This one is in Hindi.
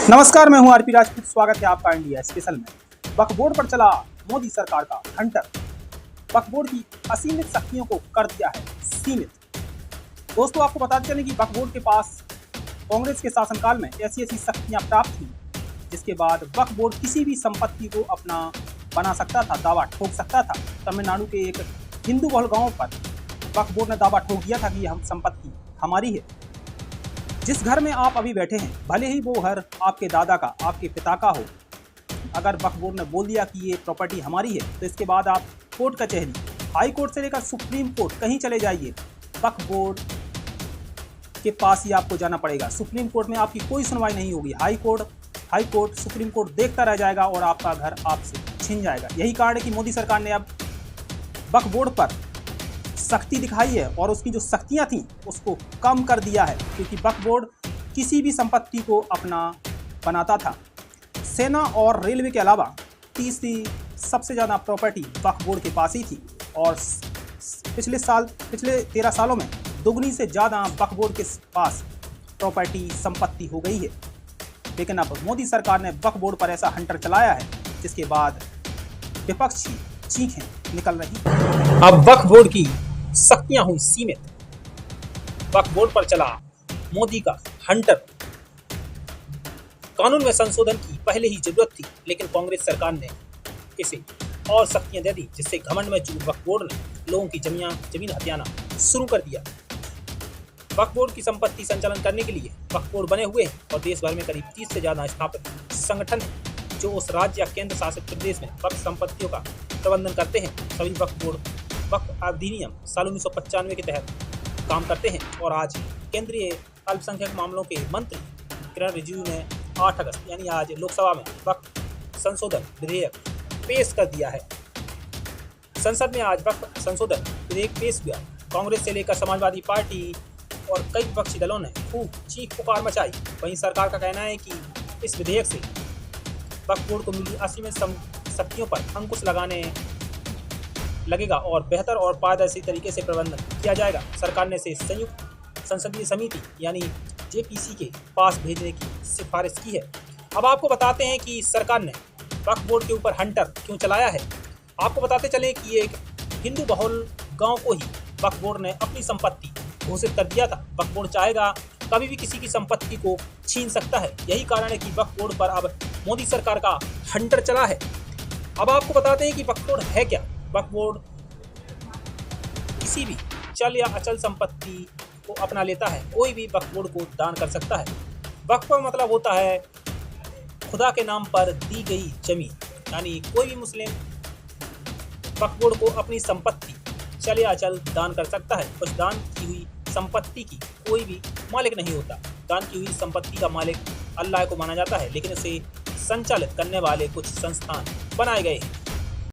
नमस्कार, मैं हूं आरपी राजपूत। स्वागत है आपका इंडिया स्पेशल में। वक्फ बोर्ड पर चला मोदी सरकार का हंटर। वक्फ बोर्ड की असीमित शक्तियों को कर दिया है सीमित। दोस्तों, आपको बताते चलें कि वक्फ बोर्ड के पास कांग्रेस के शासनकाल में ऐसी ऐसी शक्तियां प्राप्त थी जिसके बाद वक्फ बोर्ड किसी भी संपत्ति को अपना बना सकता था, दावा ठोक सकता था। तमिलनाडु के एक हिंदू बहुल गाँव पर वक्फ बोर्ड ने दावा ठोक दिया था कि यह संपत्ति हमारी है। जिस घर में आप अभी बैठे हैं, भले ही वो घर आपके दादा का, आपके पिता का हो, अगर वक्फ बोर्ड ने बोल दिया कि ये प्रॉपर्टी हमारी है तो इसके बाद आप कोर्ट कचहरी, हाई कोर्ट से लेकर सुप्रीम कोर्ट कहीं चले जाइए, वक्फ बोर्ड के पास ही आपको जाना पड़ेगा। सुप्रीम कोर्ट में आपकी कोई सुनवाई नहीं होगी। हाई कोर्ट, सुप्रीम कोर्ट देखता रह जाएगा और आपका घर आपसे छिन जाएगा। यही कारण है कि मोदी सरकार ने अब वक्फ बोर्ड पर सख्ती दिखाई है और उसकी जो शक्तियां थी उसको कम कर दिया है, क्योंकि वक्फ बोर्ड किसी भी संपत्ति को अपना बनाता था। सेना और रेलवे के अलावा तीसरी सबसे ज़्यादा प्रॉपर्टी वक्फ बोर्ड के पास ही थी और पिछले 13 सालों में दुगनी से ज़्यादा वक्फ बोर्ड के पास प्रॉपर्टी संपत्ति हो गई है। लेकिन अब मोदी सरकार ने वक्फ बोर्ड पर ऐसा हंटर चलाया है जिसके बाद विपक्ष की चीखें निकल रही। अब वक्फ बोर्ड की शक्तियां हुई सीमित। वक्फ बोर्ड पर चला मोदी का हंटर। कानून में संशोधन की पहले ही जरूरत थी, लेकिन कांग्रेस सरकार ने इसे और शक्तियां दे दी, जिससे घमंड में चूर वक्फ बोर्ड ने लोगों की जमीन हथियाना शुरू कर दिया। वक्फ बोर्ड की संपत्ति संचालन करने के लिए वक्फ बोर्ड बने हुए हैं और देश भर में करीब 30 से ज्यादा स्थापित संगठन है जो उस राज्य या केंद्र शासित प्रदेश में वक्फ संपत्तियों का प्रबंधन करते हैं। सभी वक्फ बोर्ड वक्फ अधिनियम साल 1995 के तहत काम करते हैं और आज केंद्रीय अल्पसंख्यक मामलों के मंत्री किरण रिजिजू ने 8 अगस्त यानी आज लोकसभा में वक्फ संशोधन विधेयक पेश कर दिया है। संसद में आज वक्फ संशोधन विधेयक पेश हुआ। कांग्रेस से लेकर समाजवादी पार्टी और कई विपक्षी दलों ने खूब चीख पुकार मचाई। वहीं सरकार का कहना है कि इस विधेयक से वक्फ बोर्ड को मिली असीमित शक्तियों पर अंकुश लगाने लगेगा और बेहतर और पारदर्शी तरीके से प्रबंधन किया जाएगा। सरकार ने इसे संयुक्त संसदीय समिति यानी जेपीसी के पास भेजने की सिफारिश की है। अब आपको बताते हैं कि सरकार ने वक्फ बोर्ड के ऊपर हंटर क्यों चलाया है। आपको बताते चले कि एक हिंदू बहुल गांव को ही वक्फ बोर्ड ने अपनी संपत्ति घोषित कर दिया था। वक्फ बोर्ड चाहेगा कभी भी किसी की संपत्ति को छीन सकता है। यही कारण है कि वक्फ बोर्ड पर अब मोदी सरकार का हंटर चला है। अब आपको बताते हैं कि वक्फ बोर्ड है क्या। वक्फ बोर्ड किसी भी चल या अचल संपत्ति को अपना लेता है। कोई भी वक्फ बोर्ड को दान कर सकता है। वक्फ का मतलब होता है खुदा के नाम पर दी गई जमीन, यानी कोई भी मुस्लिम वक्फ बोर्ड को अपनी संपत्ति चल या अचल दान कर सकता है। उस दान की हुई संपत्ति की कोई भी मालिक नहीं होता। दान की हुई संपत्ति का मालिक अल्लाह को माना जाता है, लेकिन इसे संचालित करने वाले कुछ संस्थान बनाए गए हैं।